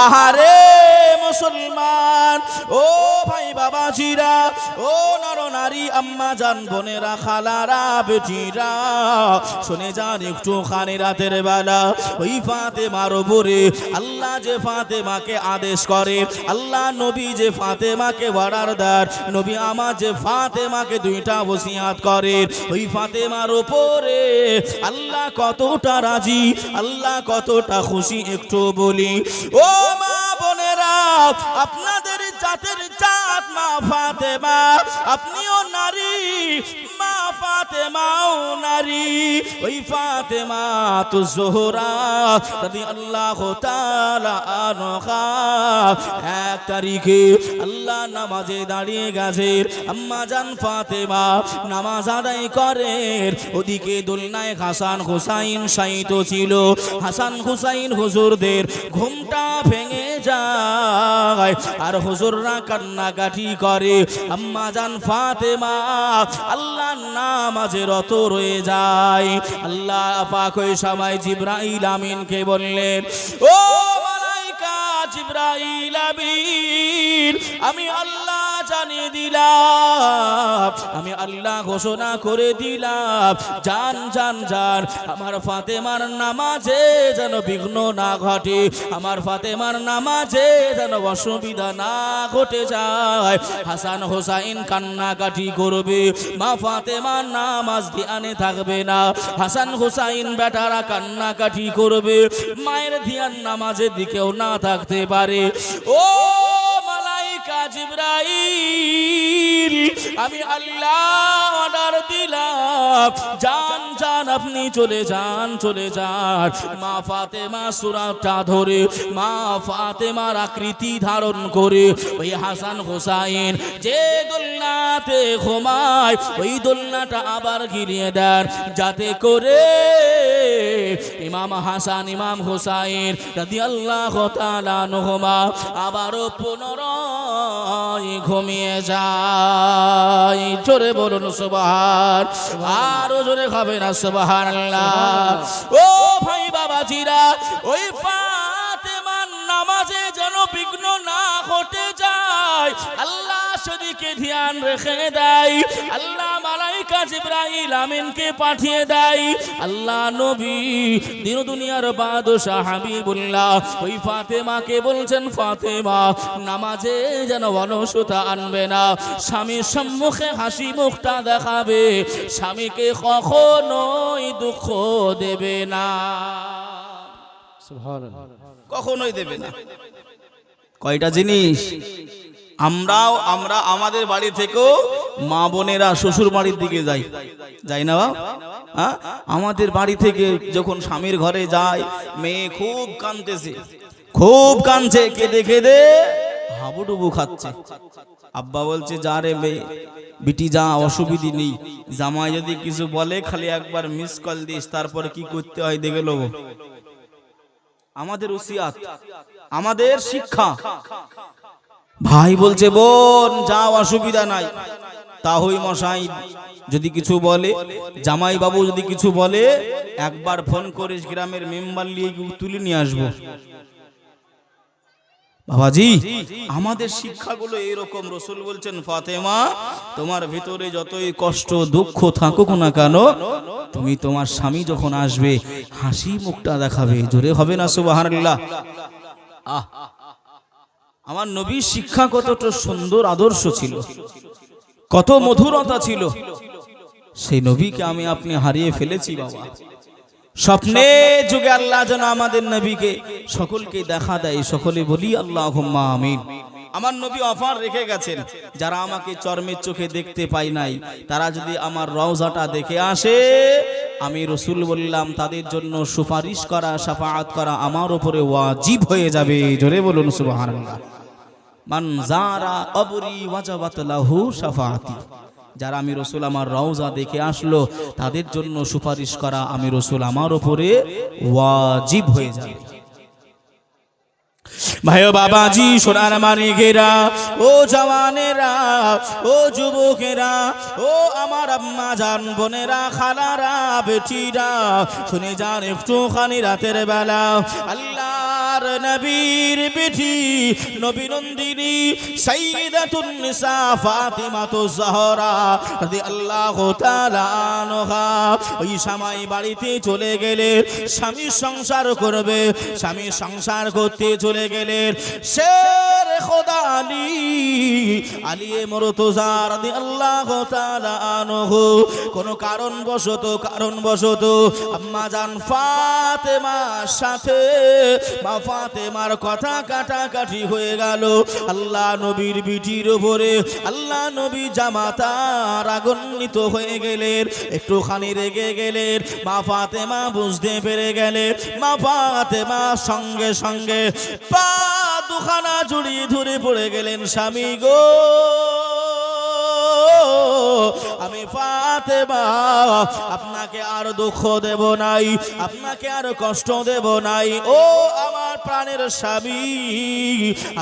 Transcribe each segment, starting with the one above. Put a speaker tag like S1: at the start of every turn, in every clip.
S1: আহারে মুসলমান, ও ভাই বাবাজিরা, ও নর নারী আম্মা জান বোনেরা খালারা বেটিরা, শুনে যান একটু খানি রাতের বেলা ওই ফাতেমার উপরে আল্লাহ যে ফাতেমাকে আদেশ করে, আল্লাহ নবী যে ফাতেমাকে অর্ডার দেন, নবী আমার যে ফাতেমাকে দুইটা ওসিয়াত করে, ওই ফাতেমার উপরে আল্লাহ কতটা রাজি, আল্লাহ কতটা খুশি একটু বলি। ও মা বোনেরা, আপনাদের জাতের জাত মা ফাতেমা, আপনিও নারী, মা ফাতেমাও নারী। ওই ফাতেমা তো জোহরা রাদিয়াল্লাহু তাআলা আনহা 1 তারিখে আল্লাহ নামাজে দাঁড়িয়ে গেছে, আম্মা জান ফাতেমা নামাজ আদায় করেন, ওদিকে দোলনায় হাসান হুসাইন শায়িত ছিল। হাসান হুসাইন হুজুরদের ঘুমটা ভেঙে যায় আর হুজুররা কান্নাকাটি করে। আম্মা জান ফাতেমা আল্লাহর নামাজে রত রয়ে যায়। আল্লাহ পাক ওই সময় জিবরাইল আমিনকে বললেন, ও মালাইকা জিবরাইল আমিন, আমি আল্লাহ জানিয়ে দিলাম, আমি আল্লাহ ঘোষণা করে দিলাম, জান জান জান আমার ফাতেমার নামাজে যেন বিঘ্ন না ঘটে, আমার ফাতেমার নামাজে যেন অসুবিধা না ঘটে যায়। হাসান হোসাইন কান্নাকাটি করবে, মা ফাতেমার নামাজ ধ্যানে থাকবে না। হাসান হোসাইন বেটারা কান্নাকাটি করবে, মায়ের ধ্যান নামাজের দিকেও না থাকতে পারে। ও মালাইকা জিবরাইল, আমি আল্লাহ অর্ডার দিলাম, জান জান আপনি চলে যান, চলে যান। মা ফাতেমা সূরাটা ধরে, মা ফাতেমার আকৃতি ধারণ করে ওই হাসান হোসাইন যে দোলনাতে ঘুমায়, ওই দোলনাটা আবার ঘিরিয়ে দেন, যাতে করে ইমাম হাসান ইমাম হোসাইন রাদিয়াল্লাহু তাআলা আনহুমা আবারও পুনরায় ঘুমিয়ে যায়। জোরে বলুন সুবহান, আরো জোরে হবে না সুবহানাল্লাহ। ও ভাই বাবাজিরা, ওই ফাতেমার নামাজে যেন বিঘ্ন না ঘটে যায়, আল্লাহ সেদিকে ধ্যান রেখে দেয়। আল্লাহ মালাইকা জিবরাইল আমিনকে পাঠিয়ে দেয়। আল্লাহ নবী দিন দুনিয়ার বাদশাহ হাবিবুল্লাহ ওই ফাতেমাকে বলছেন, ফাতেমা নামাজে যেন অলসতা আনবে না, স্বামীর সম্মুখে হাসি মুখটা দেখাবে, স্বামীকে কখনোই দুঃখ দেবে না, সুবহানাল্লাহ, কখনোই দেবে না। কয়টা জিনিস আমরা আমাদের বাড়ি থেকেও মা বোনেরা শ্বশুর বাড়ির দিকে যাই না বাবা? হ্যাঁ, আমাদের বাড়ি থেকে যখন স্বামীর ঘরে যায়, মেয়ে খুব কাঁদতেছে, খুব কাঁদছে, কেঁদে কেঁদে হাবুডুবু খাচ্ছে। আব্বা বলছে, যা রে মেয়ে বিটি যা, অসুবিধা নেই, জামাই যদি কিছু বলে খালি একবার মিস কল দিস, তারপর কি করতে হয় দেখে নেব। আমাদের উসিয়াত, আমাদের শিক্ষা। ভাই বলছে, বোন যাও, অসুবিধা নাই, তাহই মশাই যদি কিছু বলে, জামাই বাবু যদি কিছু বলে, একবার ফোন করিস, গ্রামের মেম্বার নিয়ে তুলে নিয়ে আসবো। বাবাজি, আমাদের শিক্ষাগুলো এরকম। রাসূল বলছেন, ফাতেমা তোমার ভিতরে যতই কষ্ট দুঃখ থাকুক না কেন, তুমি তোমার স্বামী যখন আসবে হাসি মুখটা দেখাবে। জোরে হবে না সুবহানাল্লাহ। আমার নবীর শিক্ষা কতটা সুন্দর আদর্শ ছিল, কত মধুরতা ছিল, সেই নবীকে আমি আপনি হারিয়ে ফেলেছি বাবা। স্বপ্নে যুগে আল্লাহ যেন আমাদের নবীকে সকলকে দেখা দেয়, সকলে বলি আল্লাহুম্মা আমিন। আমার নবী অফার রেখে গেছেন, যারা আমাকে চর্মের চোখে দেখতে পায় নাই, তারা যদি আমার রওজাটা দেখে আসে, আমি রাসূল বললাম তাদের জন্য সুপারিশ করা, শাফাআত করা আমার উপরে ওয়াজিব হয়ে যাবে। জোরে বলুন সুবহানাল্লাহ। মান যারা কবরি ওয়াজাবাত লাহু শাফাআতি, যারা আমি রাসূল আমার রওজা দেখে আসলো, তাদের জন্য সুপারিশ করা আমি রাসূল আমার উপরে ওয়াজিব হয়ে যাবে। ভাইও বাবাজি, সোনার মানিকেরা, ও জওয়ানেরা, ও যুবকেরা, ও আমার আম্মা জান বোনেরা, খালারা, বেটিরা, শুনে যান একটুখানি রাতের বেলা আল্লাহর নবীর বিটি নবী নন্দিনী সাইয়্যিদাতুন নিসা ফাতিমাতুজ জাহরা রাদিয়াল্লাহু তাআলা আনহা ওই স্বামী বাড়িতে চলে গেলেন স্বামী সংসার করবে স্বামী সংসার করতে চলে গেলেন শের খোদা আলী মুর্তজা রাদিয়াল্লাহু তাআলা আনহু কোন কারণবশত আম্মা জান ফাতেমার সাথে মা ফাতেমার কথা কাটাকাটি হয়ে গেল আল্লাহ নবীর বিটির উপরে আল্লাহ নবী জামাতা রাগান্বিত হয়ে গেলেন একটুখানি রেগে গেলেন মা ফাতেমা বুঝতে পেরে গেলেন মা ফাতেমা সঙ্গে সঙ্গে পা দুখানা জড়িয়ে ধরে পড়ে গেলেন স্বামী গো আমি ফাতেমা আপনাকে আর দুঃখ দেব নাই আপনাকে আর কষ্ট দেব নাই ও আমার প্রাণের স্বামী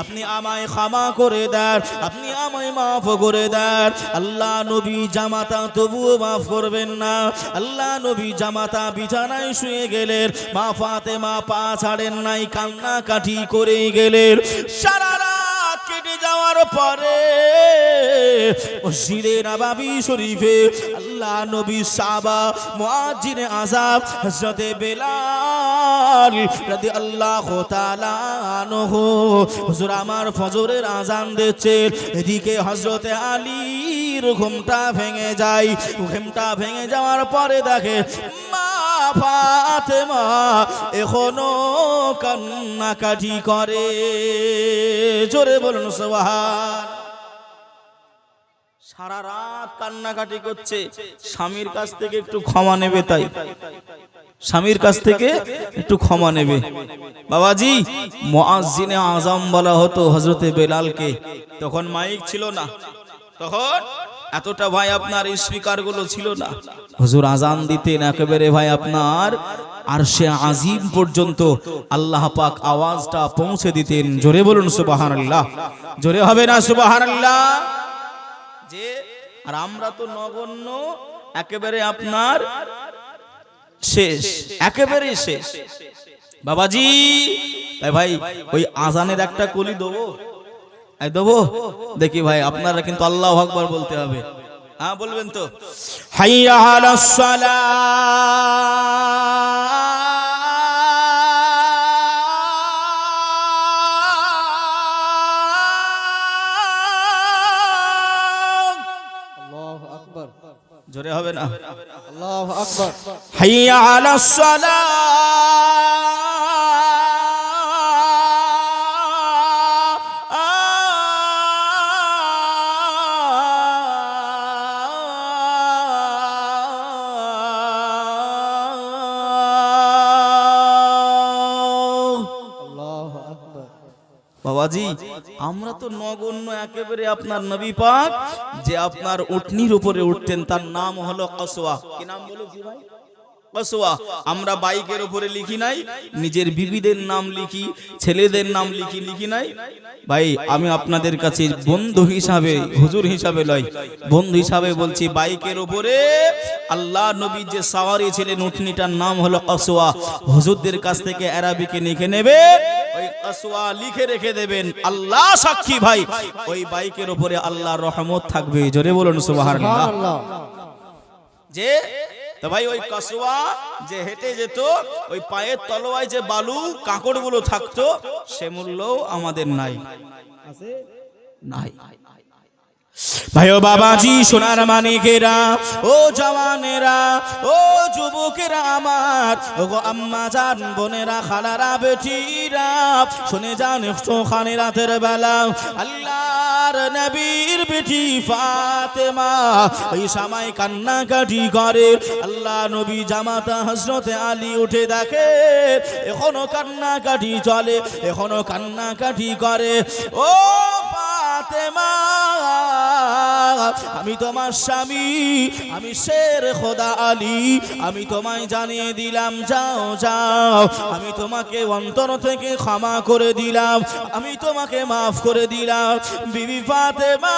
S1: আপনি আমায় ক্ষমা করে দেন আপনি আমায় মাফ করে দেন আল্লাহ নবী জামাতা তবুও মাফ করবেন না আল্লাহ নবী জামাতা বিছানায় শুয়ে গেলেন মা ফাতেমা পা ছাড়েন নাই কান্নাকাটি করে গেলেন সারা রাত কেটে যাওয়ার পরে মসজিদে নববী শরীফে আল্লাহ নবী সাহাবা মুয়াজ্জিনে আযাম হযরতে বেলাল রাদিয়াল্লাহু তাআলা আনহু হুজুর আমার ফজরের আযান দিচ্ছে এদিকে হযরতে আলীর ঘুমটা ভেঙে যায় ঘুমটা ভেঙে যাওয়ার পরে দেখে মা ফাতেমা এখনো কান্নাকাটি করে জোরে বলুন সুবহান সারা রাত কান্নাকাটি করছে স্বামীর কাছ থেকে একটু ক্ষমা নেবে তাই স্বামীর কাছ থেকে একটু ক্ষমা নেবে বাবাজি মুয়াজ্জিনে আযম বলা হতো হযরতে বেলালকে তখন মাইক ছিল না তখন এতটা ভাই আপনার স্পিকার গুলো ছিল না হুজুর আযান দিতেন একেবারে ভাই আপনার আরশে আজিম পর্যন্ত আল্লাহ পাক আওয়াজটা পৌঁছে দিতেন জোরে বলুন সুবহানাল্লাহ জোরে হবে না সুবহানাল্লাহ যে আর আমরা তো নগণ্য একেবারে আপনার শেষ একেবারে শেষ বাবাজি তাই ভাই ওই আজানের একটা কলি দেবো দেখি ভাই আপনারা কিন্তু আল্লাহু আকবার বলতে হবে হ্যাঁ বলবেন তো হাইয়া আলাস সালাহ জোরে হবে না আল্লাহু আকবার হাইয়া আলাস সালাহ বাবাজি আমরা তো নগণ্য একেবারে আপনার নবী পাক যে আপনার উটনির উপরে উঠতেন তার নাম হলো কসওয়া কি নাম বলেছি ভাই কসওয়া আমরা বাইকের উপরে লিখি নাই নিজের বিবিদের নাম লিখি ছেলেদের নাম লিখি নাই ভাই আমি আপনাদের কাছে বন্ধু হিসাবে হুজুর হিসাবে লয় বন্ধু হিসাবে বলছি বাইকের উপরে আল্লাহ নবী যে সওয়ারি ছিলেন উটনিটার নাম হলো কসওয়া হুজুরদের কাছ থেকে আরবিকে লিখে নেবে ওই কসওয়া লিখে রেখে দেবেন আল্লাহ সাক্ষী ভাই ওই বাইকের উপরে আল্লাহর রহমত থাকবে জোরে বলুন সুবহানাল্লাহ যে তো ভাই ওই কসওয়া যে হেঁটে যেত ওই পায়ের তলায় যে বালু কাঁকড়গুলো থাকতো সে মূল্য আমাদের নাই আছে নাই ভাই ও বাবাজি সোনার মানিকেরা ও জওয়ানেরা ও যুবকেরা আমার ও আম্মা জান বোনেরা খালারা বেটিরা শুনে যান একটুখানি রাতের বেলা আল্লাহর নবীর বেটি ফাতেমা ওই সময় কান্নাকাটি করে আল্লাহ নবী জামাতা হযরতে আলী উঠে দেখে এখনো কান্নাকাটি চলে এখনো কান্নাকাটি করে ও ফাতেমা আমি তোমার স্বামী আমি শের খোদা আলী আমি তোমায় জানিয়ে দিলাম যাও যাও আমি তোমাকে অন্তর থেকে ক্ষমা করে দিলাম আমি তোমাকে মাফ করে দিলাম বিবি ফাতেমা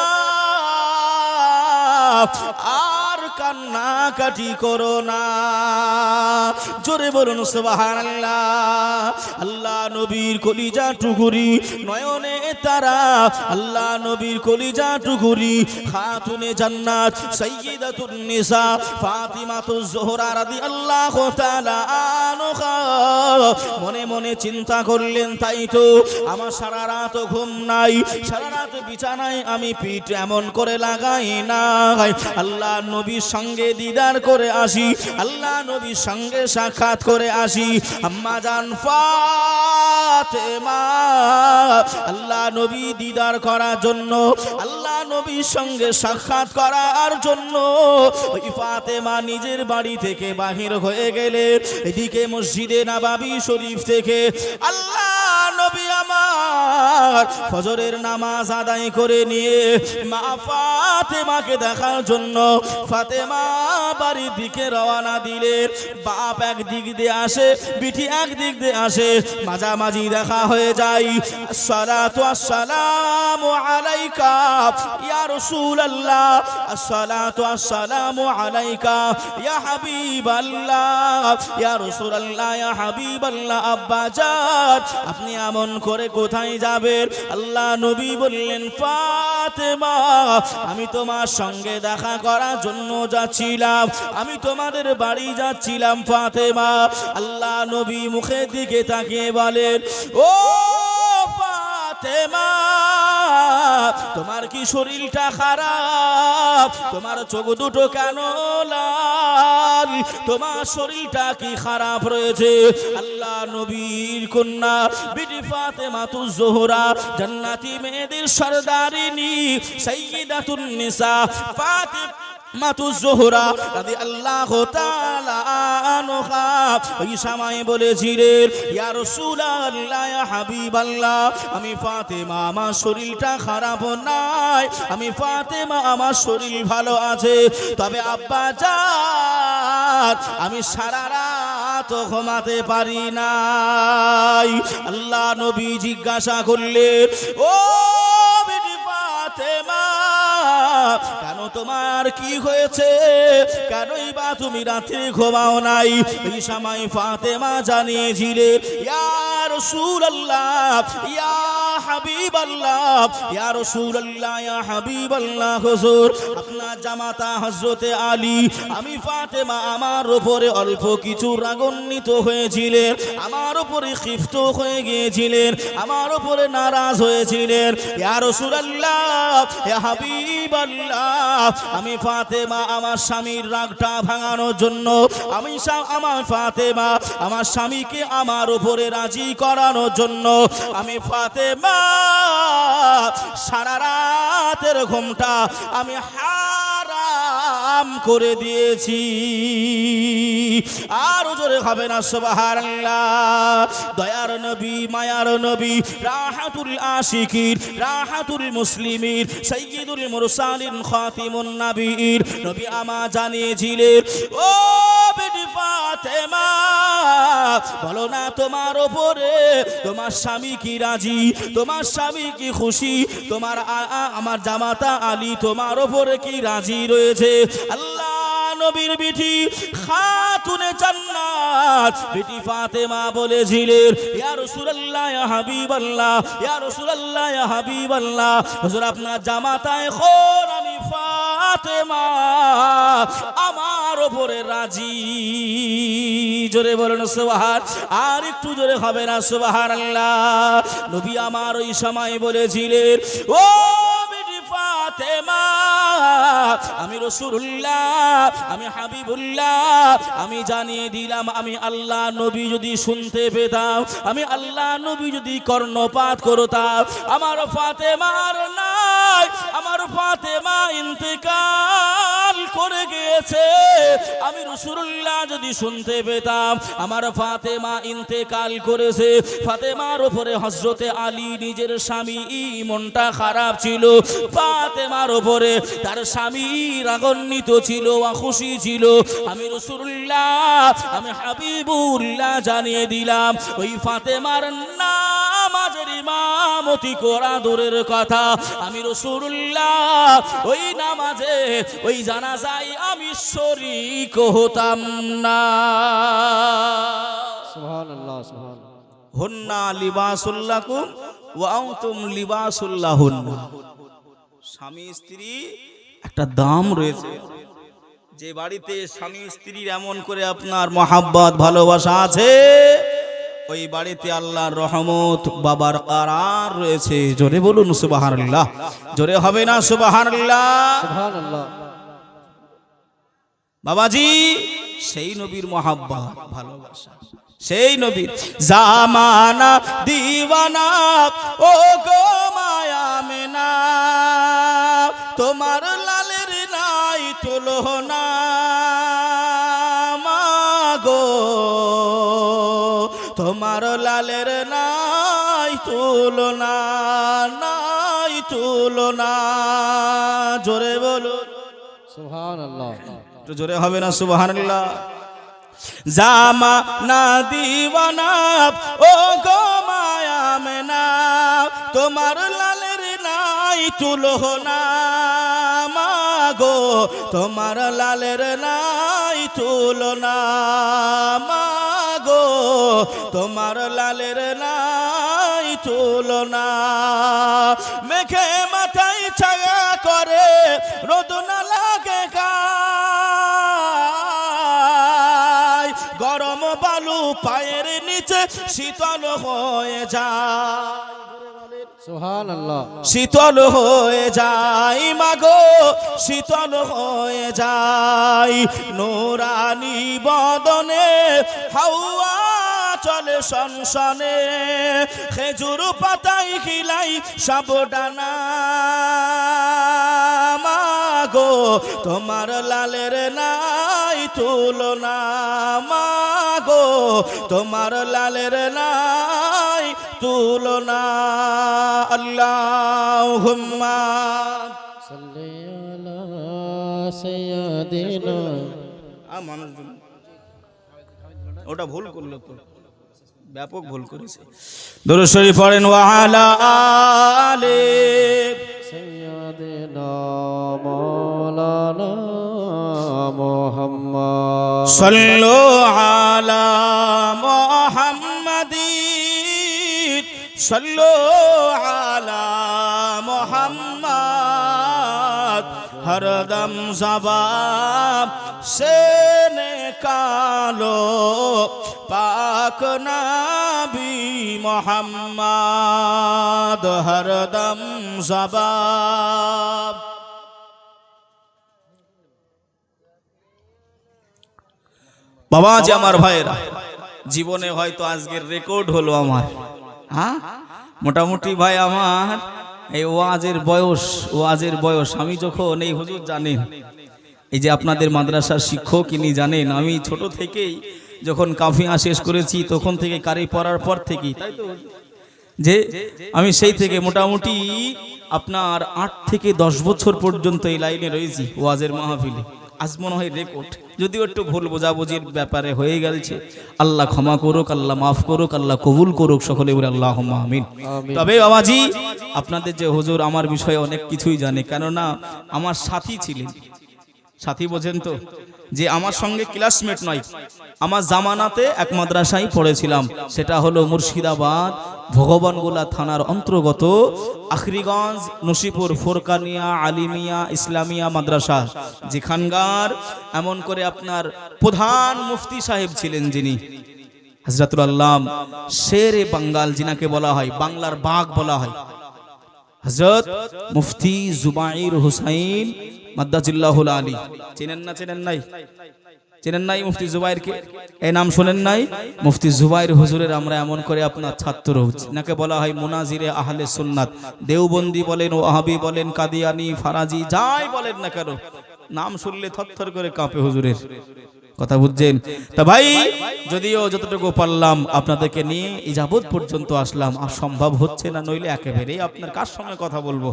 S1: আর কান্নাকাটি করো না। জোরে বলুন সুবহানাল্লাহ। আল্লাহ নবীর কলিজা টুকুরি নয়নে তারা, আল্লাহ নবীর কলিজা টুকুরি খাতুনে জান্নাত সাইয়্যিদাতুন নিসা ফাতিমাতুজ জোহরা রাদিয়াল্লাহু তাআলা আনহা মনে মনে চিন্তা করলেন, তাই তো আমার সারা রাত ঘুম নাই, সারা রাত বিছানায় আমি পিঠ এমন করে লাগাই না, আল্লাহ নবীর সঙ্গে দিদার করে আসি, আল্লাহ নবীর সঙ্গে সাক্ষাৎ করে আসি। আম্মা জান ফাতেমা আল্লাহ নবী দিদার করার জন্য, আল্লাহ নবীর সঙ্গে সাক্ষাৎ করার জন্য ওই ফাতেমা নিজের বাড়ি থেকে বাহির হয়ে গেলে, এদিকে মসজিদে নববী শরীফ থেকে আল্লাহ নবী আমার ফজরের নামাজ আদায় করে নিয়ে মা ফাতেমাকে দেখার জন্য ফাতেমা বাড়ির দিকে রওনা দিলেন। বাপ এক দিক দিয়ে আসে, বিটি এক দিক দিয়ে আসে, মাঝামাঝি দেখা হয়ে যায়। আসসালাতু আসসালামু আলাইকা ইয়া রাসূলুল্লাহ, আসসালাতু আসসালামু আলাইকা ইয়া হাবিবাল্লাহ, ইয়া রাসূলুল্লাহ, ইয়া হাবিবাল্লাহ। আব্বা জান আপনি এমন করে কোথায় যাবেন? আল্লাহ নবী বললেন, ফাতেমা আমি তোমার সঙ্গে দেখা করার জন্য যাচ্ছিলাম, আমি তোমাদের বাড়ি যাচ্ছিলাম ফাতেমা। আল্লাহ নবী মুখের দিকে তাকিয়ে বলেন, ও ফাতেমা তোমার কি শরীরটা খারাপ? তোমার চোখ দুটো কেন লাল? তোমার শরীরটা কি খারাপ রয়েছে? আল্লাহ নবীর কন্যা বিবি ফাতেমাতুজ জোহরা জান্নাতি মেয়েদের সরদারিনী সাইয়্যিদাতুন নিসা ফাতেমাতুজ জোহরা রাদিয়াল্লাহু তাআলা আনহা ওই সময় বলেছিলেন, ইয়া রাসূলুল্লাহ, ইয়া হাবিবাল্লাহ, আমি ফাতেমা আমার শরীরটা খারাপ নাই, আমি ফাতেমা আমার শরীর ভালো আছে, তবে আব্বা জান আমি সারা রাত ঘুমাতে পারি নাই। আল্লাহ নবী জিজ্ঞাসা করলেন, ও বিবি ফাতেমা কেন তোমার কি হয়েছে? কেনই বা তুমি রাতে ঘুমাও নাই? এই সময় ফাতেমা জানিয়েছিলেন, ইয়া রাসূলুল্লাহ, ইয়া হাবিবাল্লাহ, ইয়া রাসূলুল্লাহ, ইয়া হাবিবাল্লাহ, হুজুর আপনার জামাতা হযরতে আলী আমি ফাতেমা আমার উপরে অল্প কিছু রাগান্বিত হয়েছিলেন, আমার উপরে ক্ষিপ্ত হয়ে গিয়েছিলেন, আমার উপরে নারাজ হয়েছিলেন। ইয়া রাসূলুল্লাহ, ইয়া হাবিবাল্লাহ, আমি ফাতেমা আমার স্বামীর রাগটা ভাঙানোর জন্য, আমি আমার ফাতেমা আমার স্বামীকে আমার উপরে রাজি করানোর জন্য আমি ফাতেমা সারা রাতের ঘুমটা আমি হারাম করে দিয়েছি। আর জোরে হবে না সুবহানাল্লাহ। দয়ার নবী, মায়ার নবী, রাহাতুল আশিকিন, রাহাতুল মুসলিমিন, সাইয়্যিদুল মুরসালিন, খাতিমুন নবীর নবী আমা জানিয়েছিলেন, ও বিবি ফাতেমা বলো না তোমার উপরে তোমার স্বামী কি রাজি, তোমার স্বামী কি খুশি, তোমার আমার জামাতা আলী তোমার উপরে কি রাজি রয়েছে? আল্লাহ নবীর বিটি খাতুনে জান্নাত বিটি ফাতেমা বলেছিলেন, ইয়া রাসূলুল্লাহ, ইয়া হাবিবাল্লাহ, ইয়া রাসূলুল্লাহ, ইয়া হাবিবাল্লাহ, হুজুর আপনার জামাতা এখন আমি ফাতেমা আমার উপরে রাজি। জোরে বলুন সুবহান, আর একটু জোরে হবে না সুবহানাল্লাহ। নবী আমার ওই সময় বলেছিলেন, ও বিবি ফাতেমা আমি রাসূলুল্লাহ, আমি হাবিবুল্লাহ, আমি জানিয়ে দিলাম, আমি আল্লাহ নবী যদি শুনতে পেতাম, আমি আল্লাহ নবী যদি কর্ণপাত করতাম, আমার ফাতেমার নাই, আমার ফাতেমা ইন্তেকাল করে গিয়েছে, আমি রাসূলুল্লাহ যদি শুনতে পেতাম আমার ফাতেমা ইন্তেকাল করেছে, ফাতেমার উপরে হযরতে আলী নিজের স্বামী মনটা খারাপ ছিল, ফাতেমার উপরে তার স্বামী রাগান্বিত ছিল, খুশি ছিল, আমি রাসূলুল্লাহ, আমি হাবিবুল্লাহ জানিয়ে দিলাম ওই ফাতেমার নামাজের ইমাম ইমামতি করা দূরের কথা, আমি রাসূলুল্লাহ ওই নামাজে ওই জানাজায় আমি শরীক হতাম না।
S2: সুবহানাল্লাহ সুবহানাল্লাহ।
S1: হুন্না লিবাসুল লাকুম ওয়া আনতুম লিবাসুল লাহুন্না। স্বামী স্ত্রী একটা দাম রয়েছে। যে বাড়িতে স্বামী স্ত্রীর এমন করে আপনার মহাব্বত ভালোবাসা আছে, ওই বাড়িতে আল্লাহর রহমত বাবার কারার রয়েছে। জোরে বলুন সুবহানাল্লাহ। জোরে হবে না সুবহানাল্লাহ?
S2: সুবহানাল্লাহ।
S1: বাবাজি, সেই নবীর মহাব্বত ভালোবাসা, সেই নবীর জামানা দিওয়ানা ও গো মায়া মেনা, তোমার লালের নাই তুলনা মাগো, তোমার লালের নাই তুলনা, নাই তুলনা। জোরে বলুন
S2: সুবহানাল্লাহ।
S1: একটু জোরে হবে না সুবহানাল্লাহ? জামানা দিওয়ানা ও গো মায়া মেনা, তোমার লালের নাই তুলনা মাগো, তোমার লালের নাই তুলনা মাগো, তোমার লালের নাই তুলনা। মেঘে মাথায় ছায়া করে রোদ না লাগে গায়, গরম বালু পায়ের নিচে শীতল হয়ে যায়,
S2: সুবহানাল্লাহ।
S1: শীতল হয়ে যায় মাগো, শীতল হয়ে যায়। নূরানি বদনে হাওয়া চলে সনসনে, খেজুর পাতায় খিলাই সাবডানা মাগো, তোমার লালের নাই তুলনা মাগো, তোমার লালের নাই তুলনা। আল্লাহুম্মা
S2: সাল্লি আলা সাইয়্যিদিনা।
S1: মানুষজন ওটা ভুল করলো তো, ব্যাপক ভুল করেছে। দরুদ শরীফ পড়েন ওয়া আলা আলি
S2: সাইয়্যিদিনা মাওলানা মুহাম্মদ।
S1: সাল্লু আলা মুহাম্মাদিন, সাল্লু আলা মুহাম্মদ। হরদম জবাব সে নিকালো পাক নবী মুহাম্মদ, হরদম জবাব। বাবা যে আমার ভাইয়েরা, জীবনে হয়তো আজকের রেকর্ড হলো আমার, হ্যাঁ মোটামুটি ভাই আমার এই ওয়াজের বয়স আমি যখন এই হুজুর জানেন, এই যে আপনাদের মাদ্রাসার শিক্ষক ইনি জানেন, আমি ছোট থেকেই যখন কাফিয়া শেষ করেছি তখন থেকে কারি পড়ার পর থেকেই, তাই তো যে আমি সেই থেকে মোটামুটি আপনার 8 থেকে 10 বছর পর্যন্ত এই লাইনে রয়েছি ওয়াজের মাহফিলে। আজ মনে হয় রেকর্ড, যদিও একটু ভুল বোঝাবুঝির ব্যাপারে হয়ে গেছে। আল্লাহ ক্ষমা করুক, আল্লাহ মাফ করুক, আল্লাহ কবুল করুক, সকলে বলে আল্লাহুম্মা আমিন। তবে বাবাজি, আপনাদের যে হুজুর আমার বিষয়ে অনেক কিছুই জানে, কেননা আমার সাথী ছিলেন। সাথী বোঝেন তো, যে আমার সঙ্গে ক্লাসমেট নয়, আমার জামানাতে এক মাদ্রাসায় পড়েছিলাম, সেটা হলো মুর্শিদাবাদ ভগবানগোলা থানার অন্তর্গত আখরিগঞ্জ নসিপুর ফোরকানিয়া আলিমিয়া ইসলামিয়া মাদ্রাসা, যেখানকার এমন করে আপনার প্রধান মুফতি সাহেব ছিলেন যিনি হযরতুল আল্লাম শেরে বাঙ্গাল, যিনাকে বলা হয় বাংলার বাঘ বলা হয়, হযরত মুফতি জুবাইর হুসাইন মাদ্দাজিল্লাহুল আলী। চেনেন না? চেনেন নাই? চেনেন নাই মুফতি জুবাইরকে? এই নাম শোনেন নাই? মুফতি জুবাইর হুজুরের আমরা এমন করে আপনার ছাত্র, নাকে বলা হয় মুনাজিরে আহলে সুন্নাত। দেওবন্দি বলেন, ওয়াহাবি বলেন, কাদিয়ানি, ফারাজি, যাই বলেন না কেন, নাম শুনলে থরথর করে কাঁপে হুজুরের। কথা বুঝছেন? তা ভাই, যদিও যতটুকু পারলাম আপনাদেরকে নিয়ে এই যাবৎ পর্যন্ত আসলাম, আর সম্ভব হচ্ছে না, নইলে একেবারেই আপনার কার সঙ্গে কথা বলবো?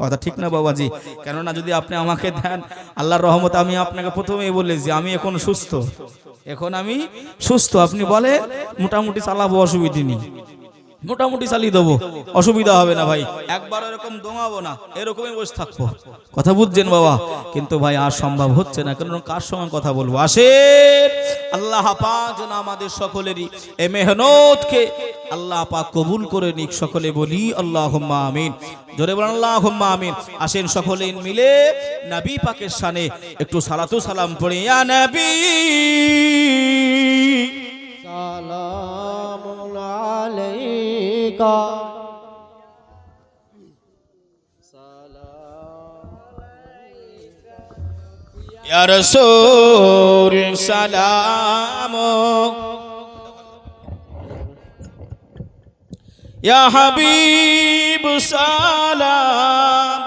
S1: কথা ঠিক না বাবাজি? কেননা যদি আপনি আমাকে দেন, আল্লাহর রহমত, আমি আপনাকে প্রথমেই বলেছি আমি এখন সুস্থ, এখন আমি সুস্থ। আপনি বলে মোটামুটি চালাবো, অসুবিধা নেই। মোটামুটি চালিয়ে দেবো, অসুবিধা হবে না ভাই, একবার এরকম দোঙাবো না, এরকমই বসে থাকবো। কথা বুঝছেন বাবা? কিন্তু ভাই আর সম্ভব হচ্ছে না, কারণ কার সঙ্গে কথা বলবো? আসেন, আল্লাহ পাক যেন আমাদের সকলেরই এই মেহনতকে আল্লাহ পাক কবুল করে নিক। সকলে বলি আল্লাহুম্মা আমিন। জোরে বলেন আল্লাহুম্মা আমিন। আসেন সকলে মিলে নবী পাকের শানে একটু সালাতু সালাম পড়ি। ইয়া নবী
S2: সালামুন আলাইকা
S1: ইয়া রাসূল সালাম, ইয়া হাবিব সালাম,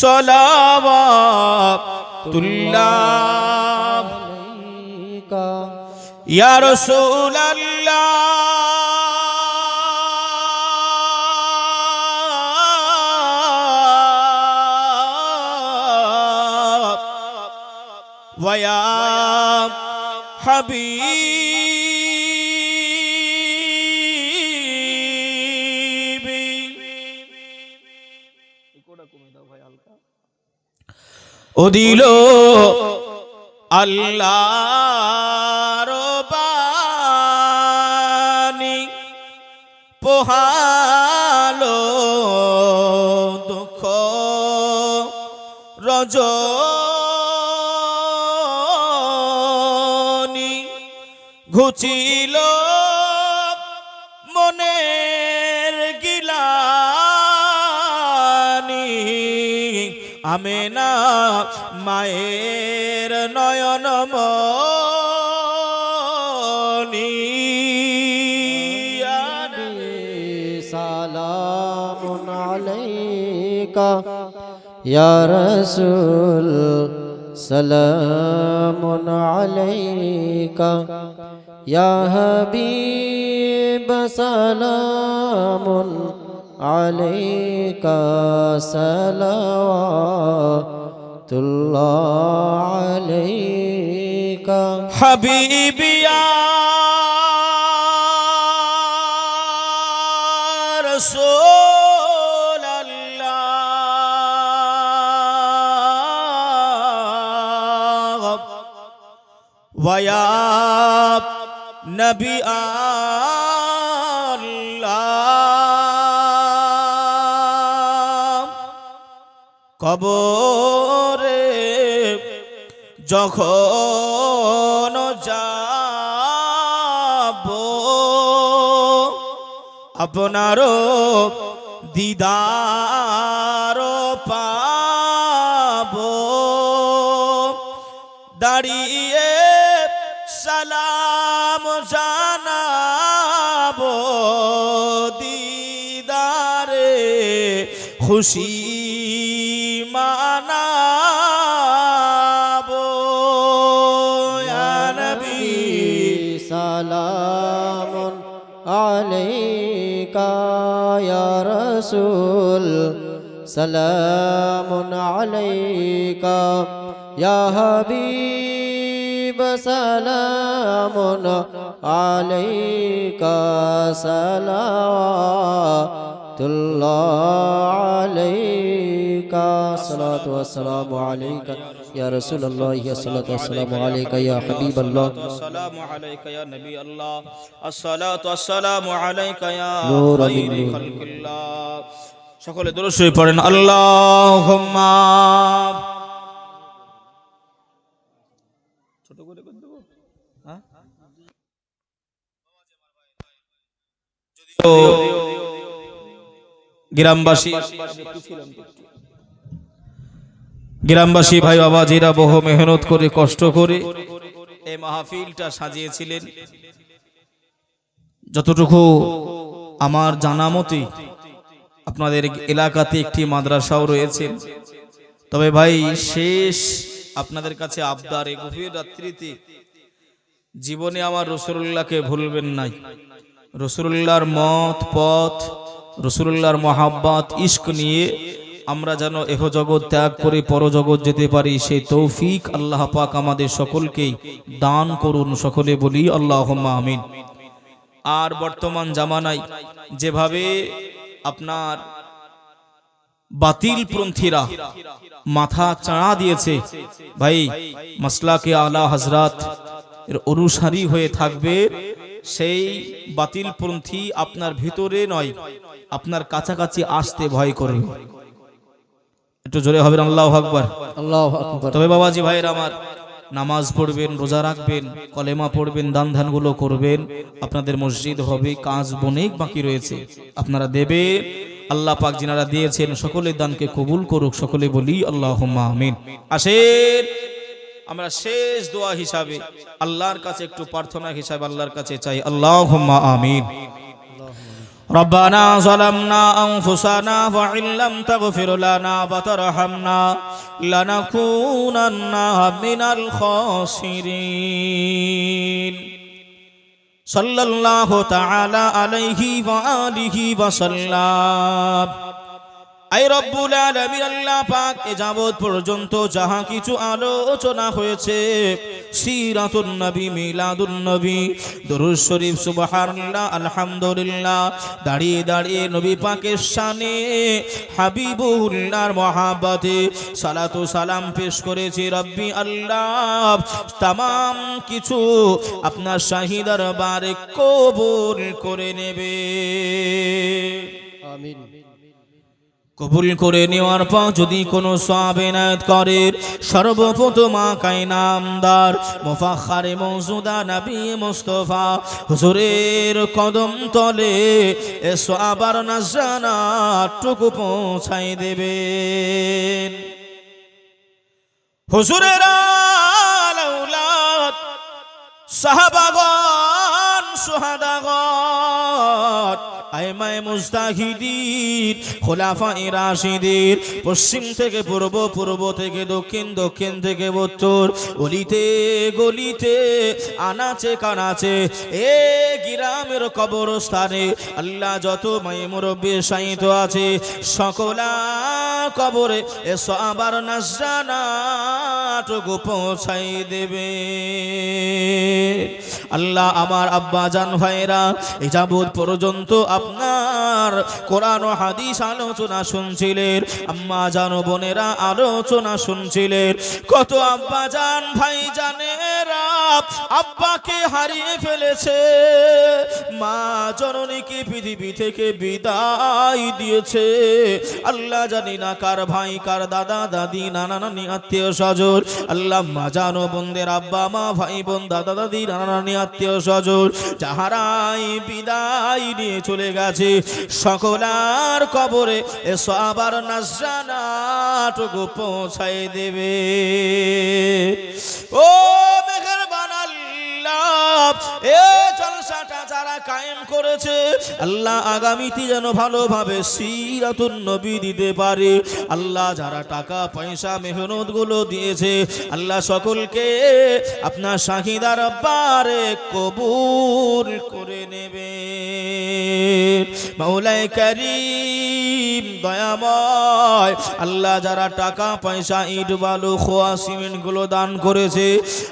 S1: সালাওয়াতুল্লাহ
S2: আলাইকা
S1: ইয়া রাসূলাল্লাহ, ওয়া ইয়া হাবিবি। ও দিল আল্লাহর বাণী, পোহালো দুঃখ রজনী, ঘুচিল মনের গিলানি, আমেনা মায়ের নয়ন মনি।
S2: সালামুন আলাইকা ইয়া রাসূল সালামুন আলাইকা ইয়া হাবিব সালামুন আলাইকা সালাওয়াতুল্লাহ আলাইকা
S1: হাবিবিয়া রাসূলাল্লাহ, ওয়া ইয়া নবী আল্লাহ। কবরে যখন যাব আপনারও দিদার পাব, দাঁড়িয়ে সালাম জানাব, দিদারে খুশি মানাব। ইয়া নবী
S2: সালামুন আলাইকা ইয়া রাসূল সালামুন আলাইকা ইয়া হাবিব সালামুন আলাইকা সালাওয়াতুল্লাহ আলাইকা সালাতু ওয়াসসালামু আলাইকা ইয়া রাসূলুল্লাহ ইয়া সালাতু ওয়াসসালামু আলাইকা ইয়া হাবিবাল্লাহ
S1: আসসালামু আলাইকা ইয়া নবী আল্লাহ, আসসালাতু আসসালামু আলাইকা ইয়া
S2: নূর
S1: খায়রুল
S2: মিন
S1: খালকিল্লাহ। সকলে দরুদ শরীফ পড়েন আল্লাহুম্মা। ছোট করে করে দেব, হ্যাঁ? যদিও গ্রামবাসী ভাই বাবাজিরা বহু মেহনত করে কষ্ট করে এই মাহফিলটা সাজিয়েছিলেন। যতটুকু আমার জানা মতে আপনাদের এলাকাতে একটি মাদ্রাসাও রয়েছে, তবে ভাই শেষ আপনাদের কাছে আবদার, এই গভীর রাত্রিতে জীবনে আমার রাসূলুল্লাহকে ভুলবেন নাই। রাসূলুল্লাহর মত পথ, রাসূলুল্লাহর মহাব্বত ইশক নিয়ে আমরা যেন এহ জগৎ ত্যাগ করে পরজগৎ যেতে পারি, সেই তৌফিক আল্লাহ পাক আমাদের সকলকেই দান করুন। সকলে বলি আল্লাহুম্মা আমিন। আর বর্তমান জামানায় যেভাবে আপনার বাতিল পন্থীরা মাথা চাড়া দিয়েছে, ভাই মাসলাকে আলা হযরত এর অনুসারী হয়ে থাকবে। সেই বাতিল পন্থী আপনার ভিতরে নয়, আপনার কাছাকাছি আসতে ভয় করবে। একটু জোরে হবে আল্লাহু আকবার।
S2: আল্লাহু আকবার।
S1: তবে বাবাজি ভাইরা আমার, নামাজ পড়বেন, রোজা রাখবেন, কলেমা পড়বেন, দান ধ্যানগুলো করবেন, আপনাদের মসজিদ হবে, কাজ অনেক বাকি রয়েছে, আপনারা দেবে। আল্লাহ পাক যিনারা দিয়েছেন সকলের দানকে কবুল করুক, সকলে বলি আল্লাহুম্মা আমিন। আসেন আমরা শেষ দোয়া হিসাবে আল্লাহর কাছে একটু প্রার্থনা হিসাবে আল্লাহর কাছে চাই, আল্লাহুম্মা আমিন। ربنا ظلمنا أنفسنا وإن لم تغفر لنا وترحمنا لنكونن من الخاسرين صلى الله تعالى عليه وآله وسلم। আই রব্বুল আলামিন আল্লাহ পাক এ যাবত পর্যন্ত যাহা কিছু আলোচনা হয়েছে, সিরাতুন নবী, মিলাদুন নবী, দুরূদ শরীফ, সুবহানাল্লাহ, আলহামদুলিল্লাহ, দাঁড়িয়ে দাঁড়িয়ে নবী পাকের শানে, হাবিবুল্লাহর মহাব্বতে সালাতু সালাম পেশ করেছি। রব্বি আল্লাহ তামাম কিছু আপনার শাহী দরবারে কবুল করে নেবে,
S2: আমিন।
S1: কবুল করে নেওয়ার পর যদি কোনো সওয়াব এনায়েত করে, সর্বপ্রথম আকাই নামদার মুফাখখারে মওজুদা নবী মুস্তাফা হুজুরের কদম তলে এ সওয়াব আর নাজানাতটুকু পৌঁছাই দেবেন। হুজুরের আওলাদ সাহাবাগণ, সুহাদাগণ, আইমায়ে মুজতাহিদিন, খোলাফায়ে রাশিদিন, পশ্চিম থেকে পূর্ব, পূর্ব থেকে দক্ষিণ, দক্ষিণ থেকে উত্তর, অলিতে গলিতে, আনাচে কানাচে, এ গ্রামের কবরস্থানে আল্লাহ যত মায়ে মুরব্বি শায়িত আছে, সকলা কবরে এ সওয়াব আর নাজানাতটুকু পৌঁছাই দেবে। আল্লাহ আমার আব্বা জান ভাইরা এই যাবত পর্যন্ত আপনার কোরআন ও হাদিস আলোচনা শুনছিলেন, আম্মা জান বোনেরা আলোচনা শুনছিলেন, কত আব্বা জান ভাই জানেরা আব্বাকে হারিয়ে ফেলেছে, মা জননীকে পৃথিবী থেকে বিদায় দিয়েছে। আল্লাহ জানি না কার ভাই, কার দাদা দাদি, নানা নানি, আত্মীয় স্বজন, আল্লাহ মা জানো বোনদের আব্বা মা, ভাই বোন, দাদা দাদি, নানা নানি, আত্মীয় স্বজন যাহারাই বিদায় নিয়ে চলে গেছে, সকলার কবরে এ সওয়াব আর নাজানাতটুকু পৌঁছায় দেবে। ও মেহেরবান আল্লাহ, এ জলসাটা যারা কায়েম করেছে, আল্লাহ আগামীতে যেন ভালোভাবে সিরাতুন নবী দিতে পারে। আল্লাহ যারা টাকা পয়সা মেহনত গুলো দিয়েছে, আল্লাহ সকলকে আপনার শাহী দরবারে কবুল করে নেবে। মাওলাই করিম দয়াময়, আল্লাহ যারা টাকা পয়সা, ইট বালু, খোয়া সিমেন্ট গুলো দান করেছে,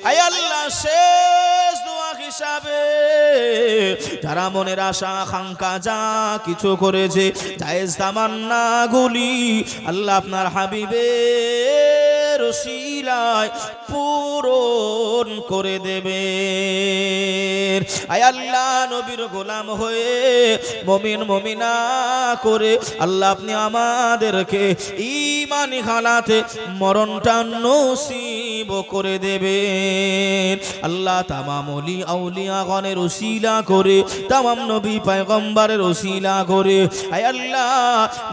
S1: আয় আল্লাহ শেষ দোয়া হিসাবে যারা মনের আশা আকাঙ্ক্ষা যা কিছু করেছে, জায়েজ তামান্না গুলি আল্লাহ আপনার হাবিবের ওসিলায় পূরণ করে দেবে। আয় আল্লাহ নবীর গোলাম হয়ে মুমিন মুমিনা করে আল্লাহ আপনি আমাদেরকে ঈমানি হালাতে মরণটা নসিব করে দেবেন। আল্লাহ তামাম ওলি আউলিয়া গণের ওসিলা করে, তামাম নবী পয়গম্বরের ওসিলা করে, আয় আল্লাহ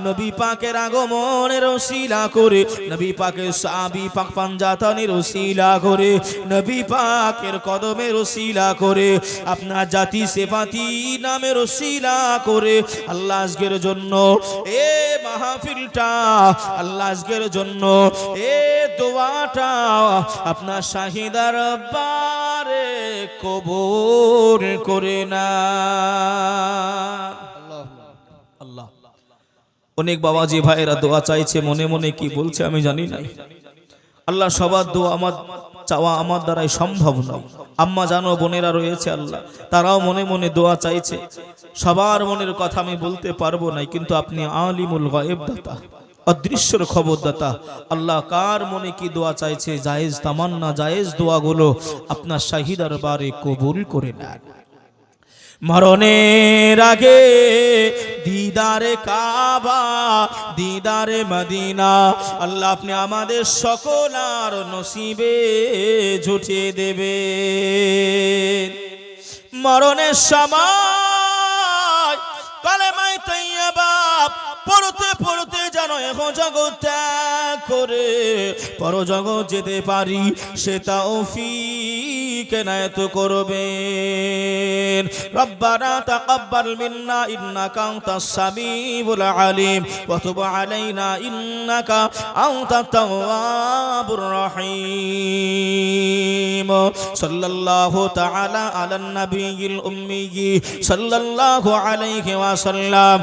S1: নবী পাকের আগমনের ওসিলা করে, নবী পাকের সাহাবী পাক পাঞ্জাতনের ওসিলা করে, নবী পাকের কদমের ওসিলা করে, আপনার জাতি সেফাতি নামের ওসিলা করে আল্লাহ আজকের জন্য এ মাহফিলটা, আল্লাহ আজকের জন্য এ দোয়াটা আপনার শাহী দরবারে কবুল করে না। আল্লাহ অনেক বাবাজি ভাইরা দোয়া চাইছে, মনে মনে কি বলছে আমি জানি না। আল্লাহ সবার দোয়া আমার চাওয়া আমার দ্বারাই সম্ভব নয়। আম্মা জানো বোনেরা রয়েছে আল্লাহ, তারাও মনে মনে দোয়া চাইছে। সবার মনের কথা আমি বলতে পারবো না, কিন্তু আপনি আলিমুল গায়েব দাতা, অদৃশ্যর খবরদাতা। আল্লাহ কার মনে কি দোয়া চাইছে, জায়েজ তামান্না, জায়েজ দোয়াগুলো আপনার শাহী দরবারে কবুল করে নেন। মরণের আগে দিদারে কাবা, দিদারে মদিনা আল্লাহ আপনি আমাদের সকলার নসিবে জুটিয়ে দেবেন। মরণের সময় কালেমায়ে তাইয়্যিবা পড়তে পড়তে যেন এহ জগৎ ত্যাগ করে পরজগৎ যেতে পারি, সে তৌফিক এনায়েত করবেন। রব্বানা তাকাব্বাল মিন্না ইন্নাকা আনতাস সামিউল আলিম ওয়া তুব আলাইনা ইন্নাকা আনতাত তাওয়াবুর রহিম। সাল্লাল্লাহু তাআলা আলান নাবিয়িল উম্মি সাল্লাল্লাহু আলাইহি ওয়াসাল্লাম।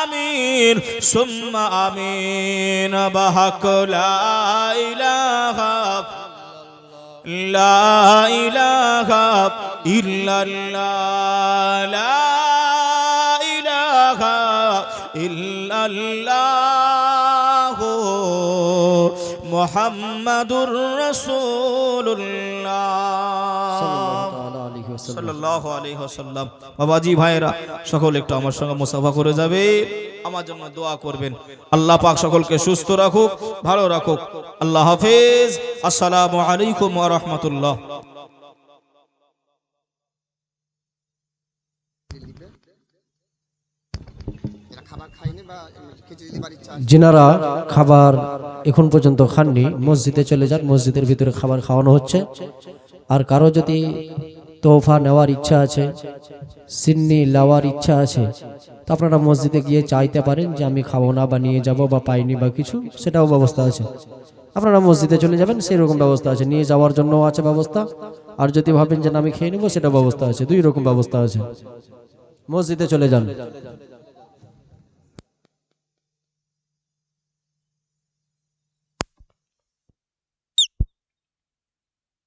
S1: আমিন সুম্মা আমিন। বাহাক লা ইলাহা ইল্লাল্লাহ, লা ইলাহা ইল্লাল্লাহ মুহাম্মাদুর রাসূলুল্লাহ সাল্লাল্লাহু আলাইহি ওয়াসাল্লাম। বাবাজি ভাইরা সকল একটু আমার সঙ্গে মুসাফা করে যাবে, আমার জন্য দোয়া করবেন। আল্লাহ পাক সকলকে সুস্থ রাখুক, ভালো রাখুক। আল্লাহ হাফেজ। আসসালামু আলাইকুম ওয়া রাহমাতুল্লাহ।
S2: যিনারা খাবার এখন পর্যন্ত খাননি মসজিদে চলে যান, মসজিদের ভিতরে খাবার খাওয়ানো হচ্ছে। আর কারো যদি তোহফা নেওয়ার ইচ্ছা আছে, সিন্নি লাওয়ার ইচ্ছা আছে, তো আপনারা মসজিদে গিয়ে চাইতে পারেন যে আমি খাবো না বা নিয়ে যাব বা পাইনি বা কিছু, সেটাও ব্যবস্থা আছে। আপনারা মসজিদে চলে যাবেন, সেই রকম ব্যবস্থা আছে। নিয়ে যাওয়ার জন্য আছে ব্যবস্থা, আর যদি ভাবেন যে না আমি খেয়ে নেবো, সেটা ব্যবস্থা আছে। দুই রকম ব্যবস্থা আছে। মসজিদে চলে যান।